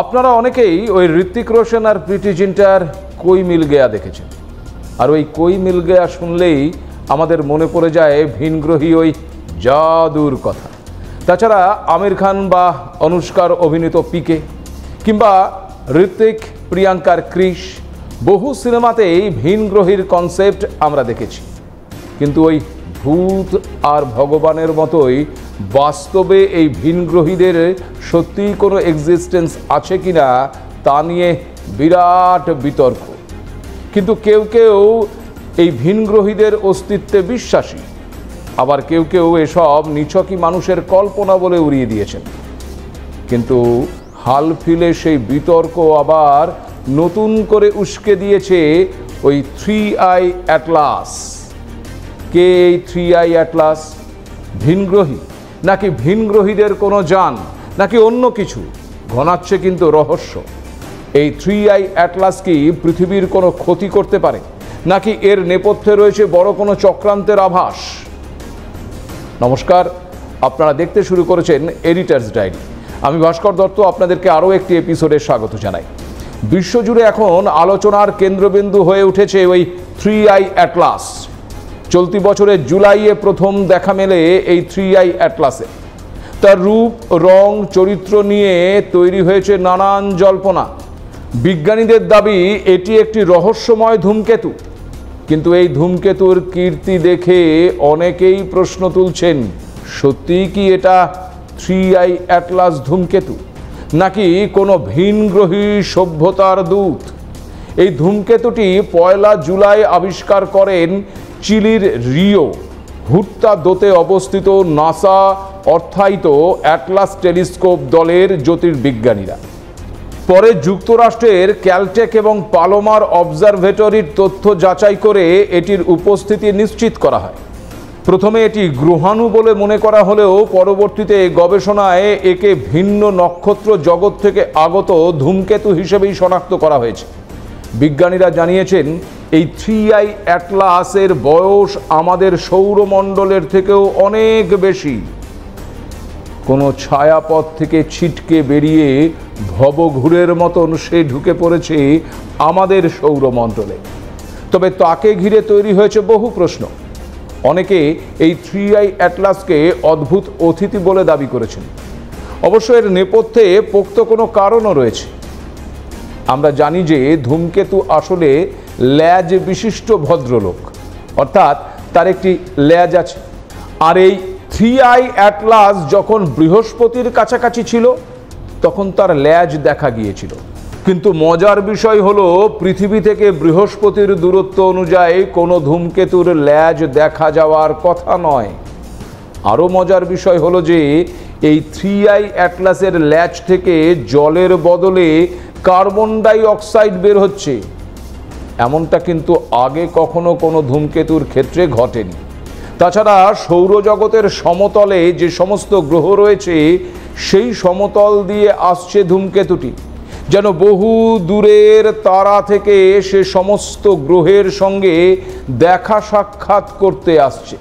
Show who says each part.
Speaker 1: আপনারা অনেকেই ওই ঋত্বিক রোশন আর প্রীতি জিন্টার কোই মিল গেয়া দেখেছেন। আর ওই কোই মিল গেয়া শুনলেই আমাদের মনে পড়ে যায় ভিনগ্রহী ওই জাদুর কথা। তাছাড়া আমির খান বা অনুষ্কার অভিনীত পিকে কিংবা ঋত্বিক প্রিয়াঙ্কার ক্রিশ, বহু সিনেমাতেই ভিনগ্রহীর কনসেপ্ট আমরা দেখেছি। কিন্তু ওই ভূত আর ভগবানের মতোই বাস্তবে এই ভিনগ্রহীদের সত্যিই কোনো এক্সিস্টেন্স আছে কিনা তা নিয়ে বিরাট বিতর্ক। কিন্তু কেউ কেউ এই ভিনগ্রহীদের অস্তিত্বে বিশ্বাসী, আবার কেউ কেউ এসব নিছকই মানুষের কল্পনা বলে উড়িয়ে দিয়েছেন। কিন্তু হাল ফিলে সেই বিতর্ক আবার নতুন করে উস্কে দিয়েছে ওই 3i অ্যাটলাস। কে এই 3i অ্যাটলাস? ভিনগ্রহী নাকি ভিনগ্রহীদের কোনো যান নাকি অন্য কিছু? ঘনাচ্ছে কিন্তু রহস্য। এই 3i অ্যাটলাস কি পৃথিবীর কোনো ক্ষতি করতে পারে, নাকি এর নেপথ্যে রয়েছে বড় কোনো চক্রান্তের আভাস? নমস্কার, আপনারা দেখতে শুরু করেছেন এডিটার্স ডায়েরি। আমি ভাস্কর দত্ত আপনাদেরকে আরও একটি এপিসোডে স্বাগত জানাই। বিশ্বজুড়ে এখন আলোচনার কেন্দ্রবিন্দু হয়ে উঠেছে ওই 3i অ্যাটলাস। চলতি বছরের জুলাইয়ে প্রথম দেখা মেলে এই 3i অ্যাটলাসে। তার রূপ, রং, চরিত্র নিয়ে তৈরি হয়েছে নানান জল্পনা। বিজ্ঞানীদের দাবি এটি একটি রহস্যময় ধূমকেতু। কিন্তু এই ধূমকেতুর কীর্তি দেখে অনেকেই প্রশ্ন তুলছেন, সত্যিই কি এটা 3i অ্যাটলাস ধূমকেতু, নাকি কোনো ভিনগ্রহী সভ্যতার দূত? এই ধূমকেতুটি 1 জুলাই আবিষ্কার করেন চিলির রিও হুর্তাদোতে অবস্থিত নাসা অর্থায়িত অ্যাটলাস টেলিস্কোপ দলের জ্যোতির্বিজ্ঞানীরা। পরে যুক্তরাষ্ট্রের ক্যালটেক এবং পালোমার অবজারভেটরির তথ্য যাচাই করে এটির উপস্থিতি নিশ্চিত করা হয়। প্রথমে এটি গ্রহাণু বলে মনে করা হলেও পরবর্তীতে গবেষণায় একে ভিন্ন নক্ষত্র জগৎ থেকে আগত ধূমকেতু হিসেবেই শনাক্ত করা হয়েছে। বিজ্ঞানীরা জানিয়েছেন এই 3i অ্যাটলাসের বয়স আমাদের সৌরমণ্ডলের থেকেও অনেক বেশি। কোনো ছায়াপথ থেকে ছিটকে বেরিয়ে ভবঘুরের মতন সে ঢুকে পড়েছে আমাদের সৌরমণ্ডলে। তবে তাকে ঘিরে তৈরি হয়েছে বহু প্রশ্ন। অনেকে এই 3i অ্যাটলাসকে অদ্ভুত অতিথি বলে দাবি করেছেন। অবশ্য এর নেপথ্যে পোক্ত কোনো কারণও রয়েছে। আমরা জানি যে ধূমকেতু আসলে ল্যাজ বিশিষ্ট ভদ্রলোক, অর্থাৎ তার একটি ল্যাজ আছে। আর এই 3i অ্যাটলাস যখন বৃহস্পতির কাছাকাছি ছিল তখন তার ল্যাজ দেখা গিয়েছিল। কিন্তু মজার বিষয় হলো, পৃথিবী থেকে বৃহস্পতির দূরত্ব অনুযায়ী কোনো ধূমকেতুর ল্যাজ দেখা যাওয়ার কথা নয়। আরও মজার বিষয় হলো যে এই 3i অ্যাটলাসের ল্যাজ থেকে জলের বদলে কার্বন ডাই অক্সাইড বের হচ্ছে। এমনটা কিন্তু আগে কখনো কোনো ধূমকেতুর ক্ষেত্রে ঘটেনি। তাছাড়া সৌরজগতের সমতলে যে সমস্ত গ্রহ রয়েছে সেই সমতল দিয়ে আসছে ধূমকেতুটি, যেন বহু দূরের তারা থেকে সে সমস্ত গ্রহের সঙ্গে দেখা সাক্ষাৎ করতে আসছে।